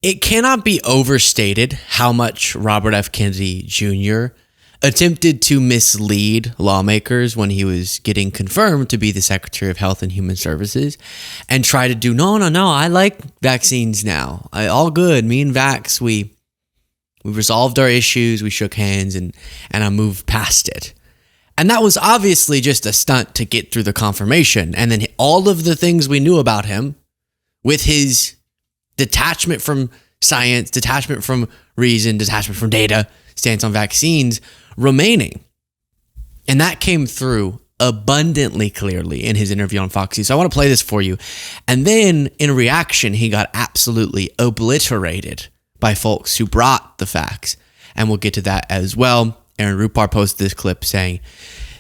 It cannot be overstated how much Robert F. Kennedy Jr. attempted to mislead lawmakers when he was getting confirmed to be the Secretary of Health and Human Services and try to do, no, I like vaccines now. All good. Me and Vax, we resolved our issues. We shook hands and I moved past it. And that was obviously just a stunt to get through the confirmation. And then all of the things we knew about him with his detachment from science, detachment from reason, detachment from data, stance on vaccines remaining. And that came through abundantly clearly in his interview on Fox News. So I want to play this for you. And then in reaction, he got absolutely obliterated by folks who brought the facts. And we'll get to that as well. Aaron Rupar posted this clip saying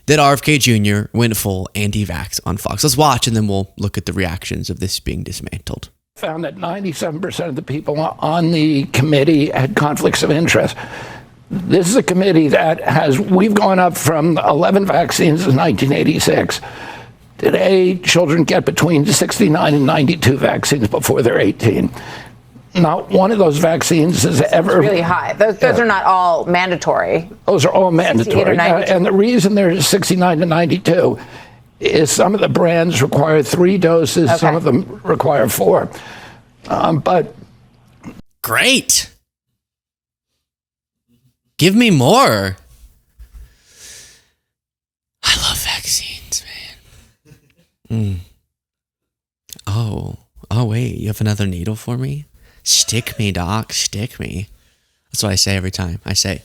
that RFK Jr. went full anti-vax on Fox. Let's watch and then we'll look at the reactions of this being dismantled. Found that 97% of the people on the committee had conflicts of interest. This is a committee that we've gone up from 11 vaccines in 1986. Today, children get between 69 and 92 vaccines before they're 18. Not one of those vaccines is ever... It's really high. Those are not all mandatory. Those are all mandatory. And the reason they're 69 to 92 is some of the brands require 3 doses, some of them require 4. But great. Give me more. I love vaccines, man. Oh, wait, you have another needle for me? Stick me, doc, stick me. That's what I say every time. I say,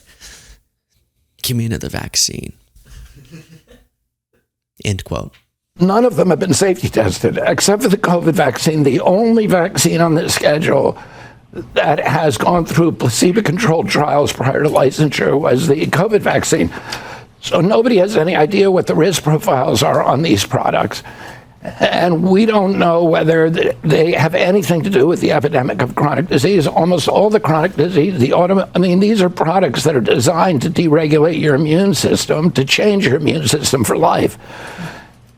give me another vaccine. End quote. None of them have been safety tested, except for the COVID vaccine. The only vaccine on this schedule that has gone through placebo-controlled trials prior to licensure was the COVID vaccine. So nobody has any idea what the risk profiles are on these products. And we don't know whether they have anything to do with the epidemic of chronic disease. Almost all the chronic disease, these are products that are designed to deregulate your immune system, to change your immune system for life.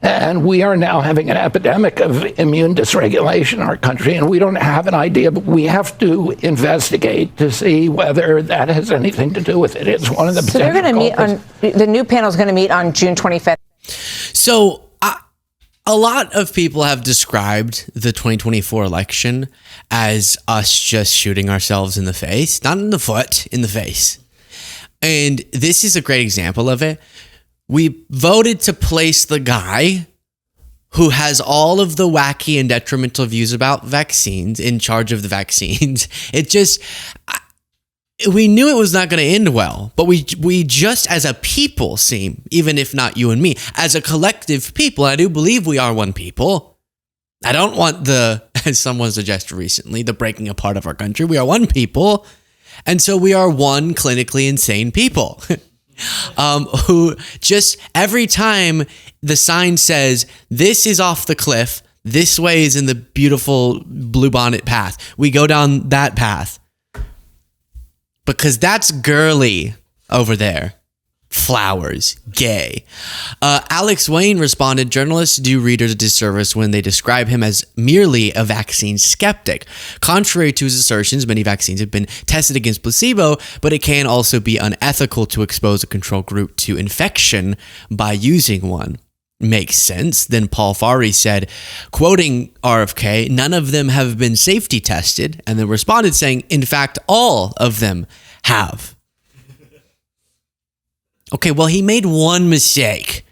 And we are now having an epidemic of immune dysregulation in our country, and we don't have an idea, but we have to investigate to see whether that has anything to do with it. It's one of the So they're going to meet on, the new panel is going to meet on June 25th. So a lot of people have described the 2024 election as us just shooting ourselves in the face, not in the foot, in the face. And this is a great example of it. We voted to place the guy who has all of the wacky and detrimental views about vaccines in charge of the vaccines. We knew it was not going to end well, but we just as a people seem, even if not you and me, as a collective people, I do believe we are one people. I don't want as someone suggested recently, the breaking apart of our country. We are one people. And so we are one clinically insane people who just every time the sign says, this is off the cliff, this way is in the beautiful bluebonnet path, we go down that path. Because that's girly over there. Flowers. Gay. Alex Wayne responded, journalists do readers a disservice when they describe him as merely a vaccine skeptic. Contrary to his assertions, many vaccines have been tested against placebo, but it can also be unethical to expose a control group to infection by using one. Makes sense. Then Paul Farhi said, quoting RFK, none of them have been safety tested, and then responded saying, in fact, all of them have. Okay, well, he made one mistake.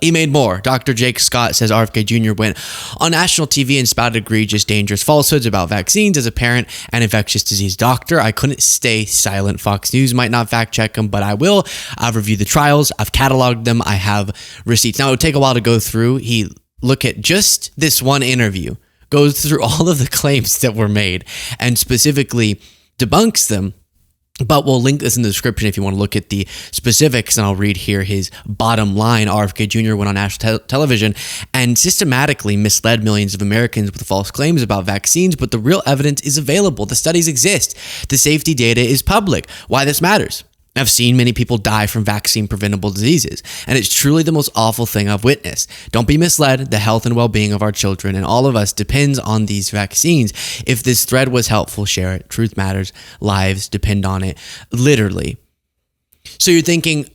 He made more. Dr. Jake Scott says RFK Jr. went on national TV and spouted egregious, dangerous falsehoods about vaccines. As a parent and infectious disease doctor, I couldn't stay silent. Fox News might not fact check him, but I will. I've reviewed the trials. I've cataloged them. I have receipts. Now, it would take a while to go through. He look at just this one interview, goes through all of the claims that were made, and specifically debunks them. But we'll link this in the description if you want to look at the specifics, and I'll read here his bottom line. RFK Jr. went on national television and systematically misled millions of Americans with false claims about vaccines, but the real evidence is available. The studies exist. The safety data is public. Why this matters. I've seen many people die from vaccine preventable diseases, and it's truly the most awful thing I've witnessed. Don't be misled. The health and well-being of our children and all of us depends on these vaccines. If this thread was helpful, share it. Truth matters. Lives depend on it. Literally. So you're thinking,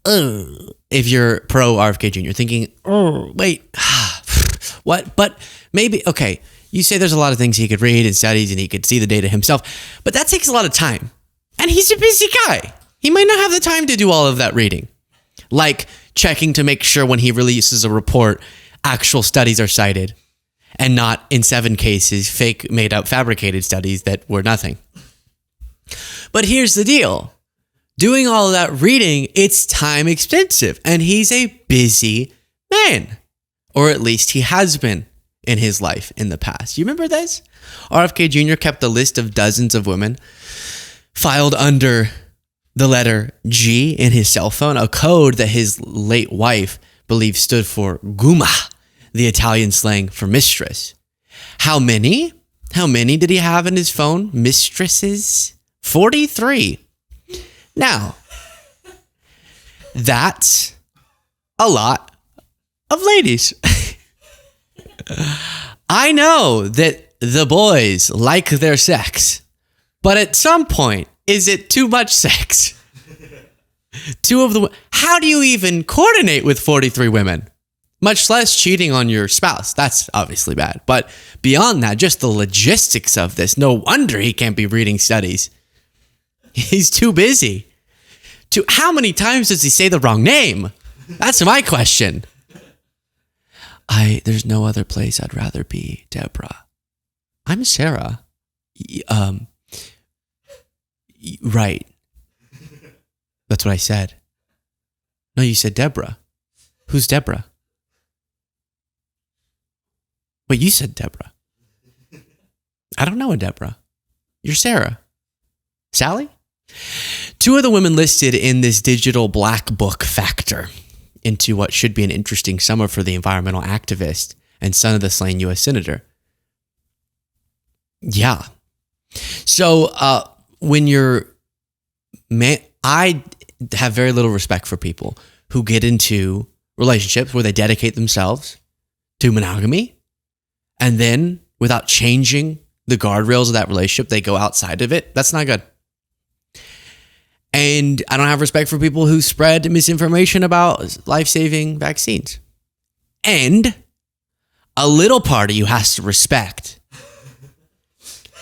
if you're pro RFK Jr., thinking, wait, what? But maybe, okay, you say there's a lot of things he could read and studies and he could see the data himself, but that takes a lot of time. And he's a busy guy. He might not have the time to do all of that reading. Like checking to make sure when he releases a report, actual studies are cited and not, in 7 cases, fake, made up, fabricated studies that were nothing. But here's the deal. Doing all of that reading, it's time expensive. And he's a busy man. Or at least he has been in his life in the past. You remember this? RFK Jr. kept a list of dozens of women filed under the letter G in his cell phone, a code that his late wife believed stood for guma, the Italian slang for mistress. How many? How many did he have in his phone? Mistresses? 43. Now, that's a lot of ladies. I know that the boys like their sex, but at some point, is it too much sex? How do you even coordinate with 43 women? Much less cheating on your spouse. That's obviously bad. But beyond that, just the logistics of this. No wonder he can't be reading studies. He's too busy. How many times does he say the wrong name? That's my question. There's no other place I'd rather be, Deborah. I'm Sarah. Right. That's what I said. No, you said Deborah. Who's Deborah? Wait, you said Deborah. I don't know a Deborah. You're Sarah. Sally? 2 of the women listed in this digital black book factor into what should be an interesting summer for the environmental activist and son of the slain U.S. Senator. Yeah. So, when you're I have very little respect for people who get into relationships where they dedicate themselves to monogamy and then without changing the guardrails of that relationship, they go outside of it. That's not good. And I don't have respect for people who spread misinformation about life-saving vaccines. And a little part of you has to respect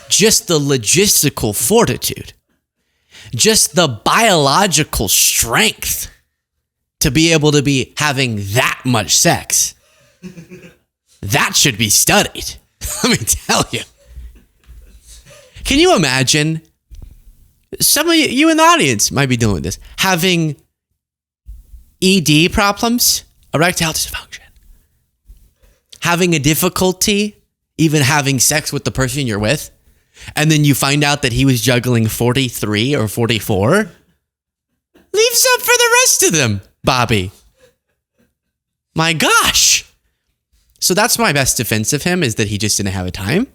just the logistical fortitude, just the biological strength to be able to be having that much sex. That should be studied. Let me tell you. Can you imagine? Some of you in the audience might be dealing with this. Having ED problems, erectile dysfunction. Having a difficulty even having sex with the person you're with. And then you find out that he was juggling 43 or 44. Leaves up for the rest of them, Bobby. My gosh. So that's my best defense of him, is that he just didn't have a time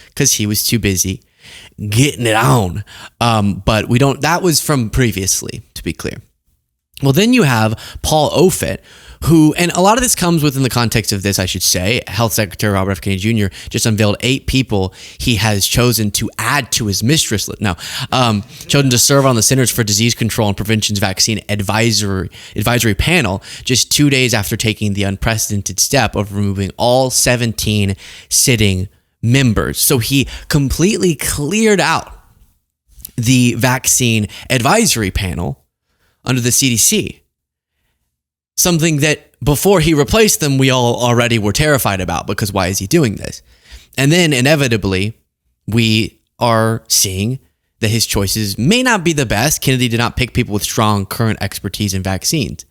because he was too busy getting it on. But that was from previously, to be clear. Well, then you have Paul Offit, who, and a lot of this comes within the context of this, I should say, Health Secretary Robert F. Kennedy Jr. just unveiled 8 people he has chosen to add to his mistress list. Now, chosen to serve on the Centers for Disease Control and Prevention's Vaccine Advisory Panel just 2 days after taking the unprecedented step of removing all 17 sitting members. So he completely cleared out the Vaccine Advisory Panel under the CDC. Something that before he replaced them, we all already were terrified about, because why is he doing this? And then inevitably, we are seeing that his choices may not be the best. Kennedy did not pick people with strong current expertise in vaccines,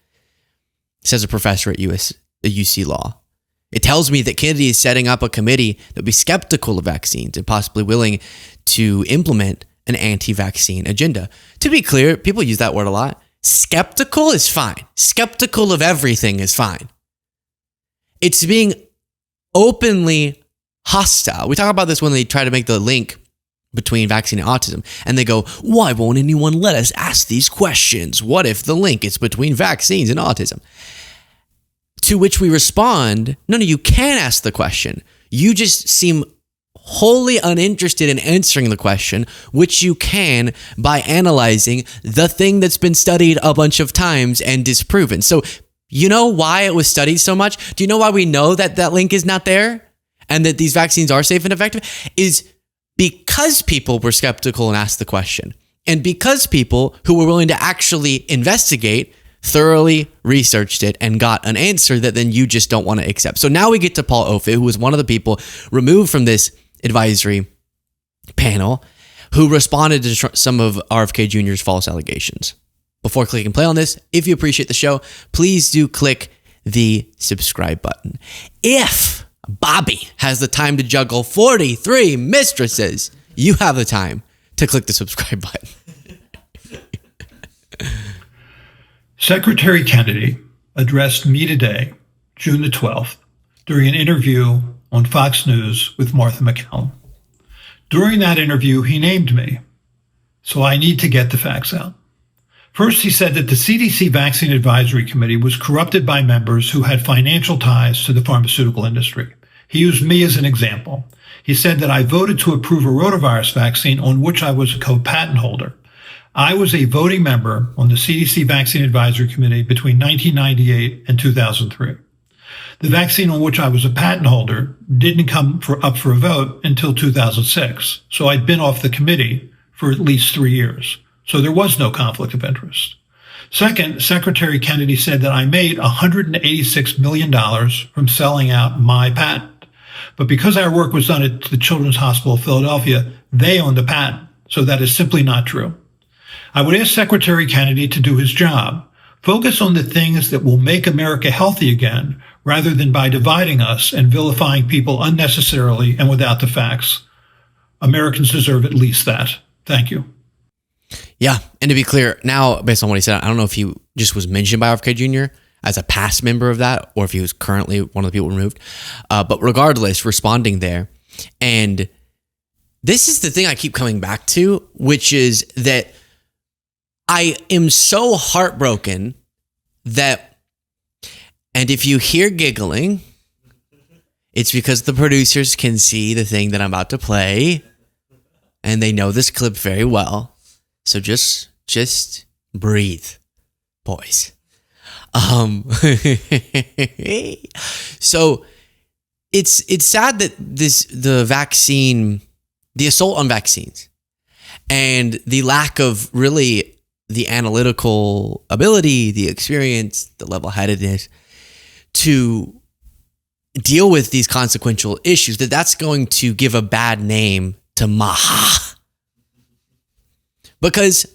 says a professor at UC Law. It tells me that Kennedy is setting up a committee that would be skeptical of vaccines and possibly willing to implement an anti-vaccine agenda. To be clear, people use that word a lot. Skeptical is fine. Skeptical of everything is fine. It's being openly hostile. We talk about this when they try to make the link between vaccine and autism. And they go, why won't anyone let us ask these questions? What if the link is between vaccines and autism? To which we respond, no, you can ask the question. You just seem wholly uninterested in answering the question, which you can by analyzing the thing that's been studied a bunch of times and disproven. So you know why it was studied so much? Do you know why we know that that link is not there and that these vaccines are safe and effective? Is because people were skeptical and asked the question. And because people who were willing to actually investigate thoroughly researched it and got an answer that then you just don't want to accept. So now we get to Paul Ophit, who was one of the people removed from this advisory panel who responded to some of RFK Jr.'s false allegations. Before clicking play on this, if you appreciate the show, please do click the subscribe button. If Bobby has the time to juggle 43 mistresses, you have the time to click the subscribe button. Secretary Kennedy addressed me today, June the 12th, during an interview on Fox News with Martha McCallum. During that interview, he named me, so I need to get the facts out. First, he said that the CDC Vaccine Advisory Committee was corrupted by members who had financial ties to the pharmaceutical industry. He used me as an example. He said that I voted to approve a rotavirus vaccine on which I was a co-patent holder. I was a voting member on the CDC Vaccine Advisory Committee between 1998 and 2003. The vaccine on which I was a patent holder didn't come up for a vote until 2006, so I'd been off the committee for at least 3 years. So there was no conflict of interest. Second, Secretary Kennedy said that I made $186 million from selling out my patent. But because our work was done at the Children's Hospital of Philadelphia, they own the patent. So that is simply not true. I would ask Secretary Kennedy to do his job. Focus on the things that will make America healthy again, rather than by dividing us and vilifying people unnecessarily and without the facts. Americans deserve at least that. Thank you. Yeah, and to be clear, now, based on what he said, I don't know if he just was mentioned by RFK Jr. as a past member of that, or if he was currently one of the people removed. But regardless, responding there. And this is the thing I keep coming back to, which is that I am so heartbroken that, and if you hear giggling, it's because the producers can see the thing that I'm about to play, and they know this clip very well. So just breathe, boys. So it's sad that the assault on vaccines and the lack of really the analytical ability, the experience, the level-headedness to deal with these consequential issues, that's going to give a bad name to Maha. Because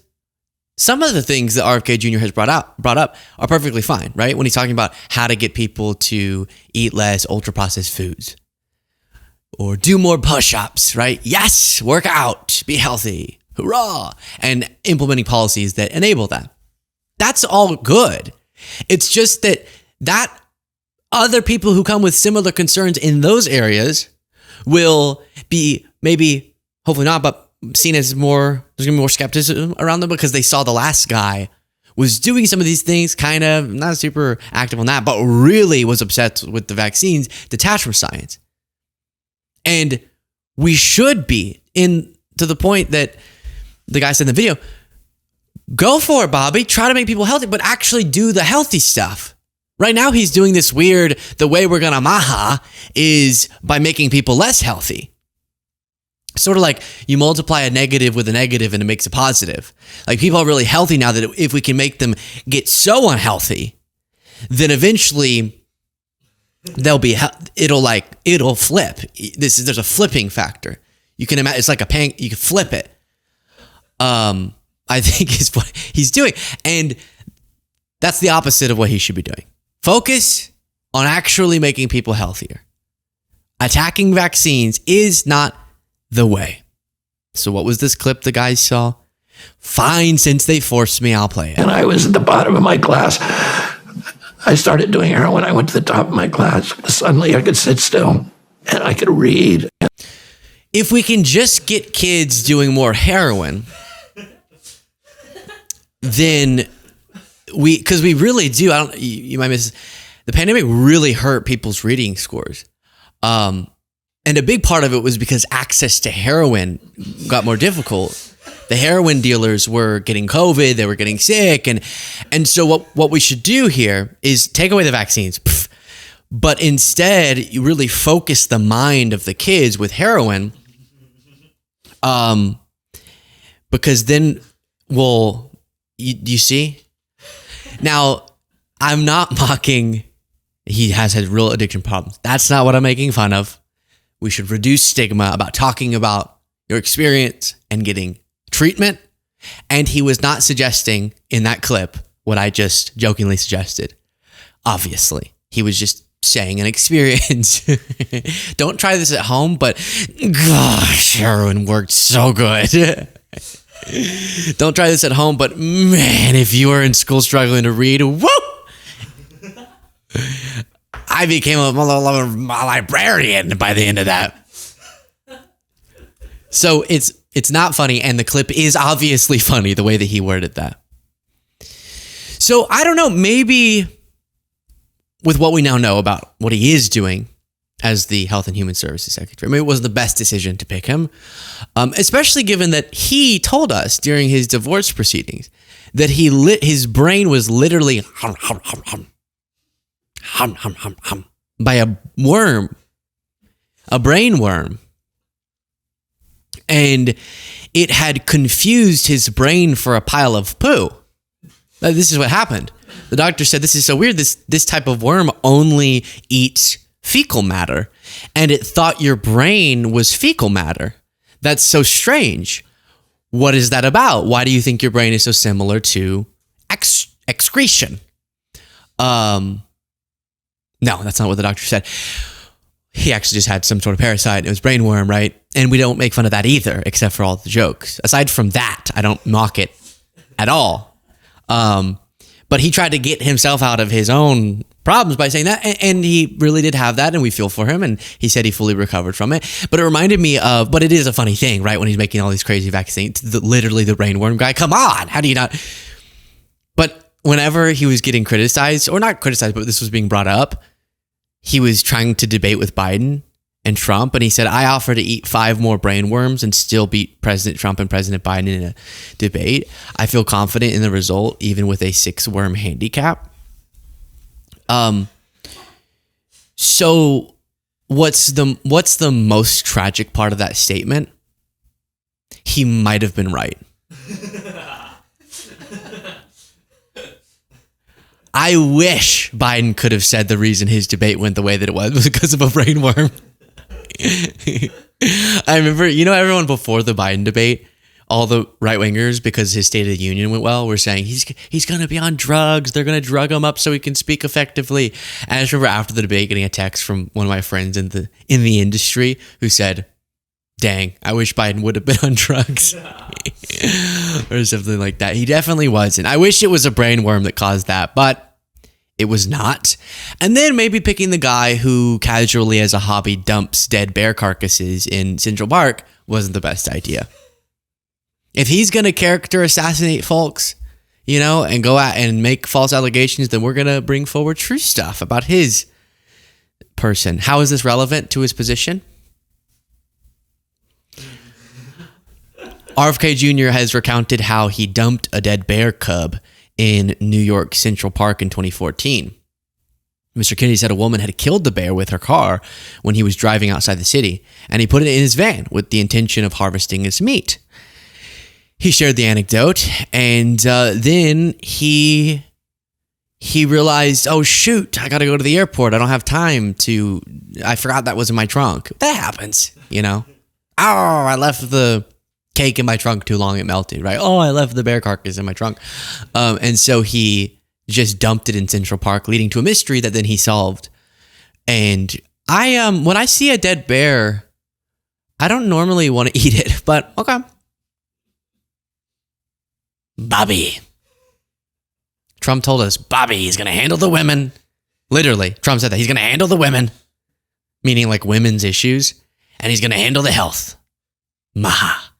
some of the things that RFK Jr. has brought up are perfectly fine, right? When he's talking about how to get people to eat less ultra-processed foods or do more push-ups, right? Yes, work out, be healthy, hurrah, and implementing policies that enable that. That's all good. It's just that other people who come with similar concerns in those areas will be maybe, hopefully not, but seen as there's going to be more skepticism around them because they saw the last guy was doing some of these things, kind of not super active on that, but really was obsessed with the vaccines, detached from science. And we should be to the point that the guy said in the video, go for it, Bobby, try to make people healthy, but actually do the healthy stuff. Right now he's doing this weird, the way we're going to Maha is by making people less healthy. Sort of like you multiply a negative with a negative and it makes a positive. Like people are really healthy now that if we can make them get so unhealthy, then eventually it'll flip. There's a flipping factor. You can imagine it's like you can flip it. I think is what he's doing. And that's the opposite of what he should be doing. Focus on actually making people healthier. Attacking vaccines is not the way. So what was this clip the guys saw? Fine, since they forced me, I'll play it. And I was at the bottom of my class. I started doing heroin. I went to the top of my class. Suddenly I could sit still and I could read. if we can just get kids doing more heroin, then because we really do. You might miss. The pandemic really hurt people's reading scores. And a big part of it was because access to heroin got more difficult. The heroin dealers were getting COVID, they were getting sick. And so what we should do here is take away the vaccines, but instead you really focus the mind of the kids with heroin. Because then, well, you see? Now, I'm not mocking he has had real addiction problems. That's not what I'm making fun of. We should reduce stigma about talking about your experience and getting treatment. And he was not suggesting in that clip what I just jokingly suggested. Obviously, he was just saying an experience. Don't try this at home, but gosh, heroin worked so good. Don't try this at home, but man, if you were in school struggling to read, woo! I became a librarian by the end of that. So it's not funny, and the clip is obviously funny the way that he worded that. So I don't know, maybe with what we now know about what he is doing as the Health and Human Services Secretary, maybe it wasn't the best decision to pick him, especially given that he told us during his divorce proceedings that his brain was literally by a worm, a brain worm. And it had confused his brain for a pile of poo. This is what happened. The doctor said, this is so weird. This type of worm only eats fecal matter. And it thought your brain was fecal matter. That's so strange. What is that about? Why do you think your brain is so similar to excretion? No, that's not what the doctor said. He actually just had some sort of parasite. It was brainworm, right? And we don't make fun of that either, except for all the jokes. Aside from that, I don't mock it at all. But he tried to get himself out of his own problems by saying that. And he really did have that, and we feel for him. And he said he fully recovered from it. But it reminded me of, but it is a funny thing, right? When he's making all these crazy vaccines, literally the brainworm guy. Come on, how do you not? But whenever he was getting criticized, or not criticized, but this was being brought up, he was trying to debate with Biden and Trump, and he said, I offer to eat 5 more brainworms and still beat President Trump and President Biden in a debate. I feel confident in the result, even with a 6-worm handicap. So what's the most tragic part of that statement? He might have been right. I wish Biden could have said the reason his debate went the way that it was because of a brainworm. I remember, everyone before the Biden debate, all the right-wingers, because his State of the Union went well, were saying he's going to be on drugs. They're going to drug him up so he can speak effectively. And I just remember after the debate getting a text from one of my friends in the industry who said, dang, I wish Biden would have been on drugs. Or something like that. He definitely wasn't. I wish it was a brainworm that caused that, but it was not. And then maybe picking the guy who casually as a hobby dumps dead bear carcasses in Central Park wasn't the best idea. If he's going to character assassinate folks, and go out and make false allegations, then we're going to bring forward true stuff about his person. How is this relevant to his position? RFK Jr. has recounted how he dumped a dead bear cub in New York Central Park in 2014. Mr. Kennedy said a woman had killed the bear with her car when he was driving outside the city, and he put it in his van with the intention of harvesting its meat. He shared the anecdote, and then he realized, oh shoot, I got to go to the airport. I don't have time I forgot that was in my trunk. That happens, Oh, I left the cake in my trunk too long, it melted, right? Oh, I left the bear carcass in my trunk. And so he just dumped it in Central Park, leading to a mystery that then he solved. And when I see a dead bear, I don't normally want to eat it, but okay. Bobby. Trump told us, Bobby, he's going to handle the women. Literally, Trump said that he's going to handle the women, meaning like women's issues, and he's going to handle the health. Maha.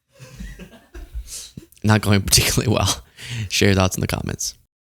Not going particularly well. Share your thoughts in the comments.